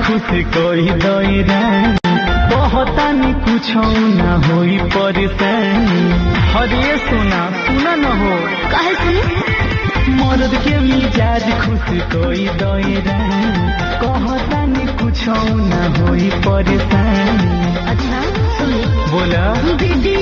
खुश कोई दौरा बहुतानी कुछ न होई परेशानी। हरे सुना सुना न हो काहे सुनी मर्द के मिजाज खुश कोई दौरा कहतानी कुछ न होई परेशानी। अच्छा सुनी बोला दीदी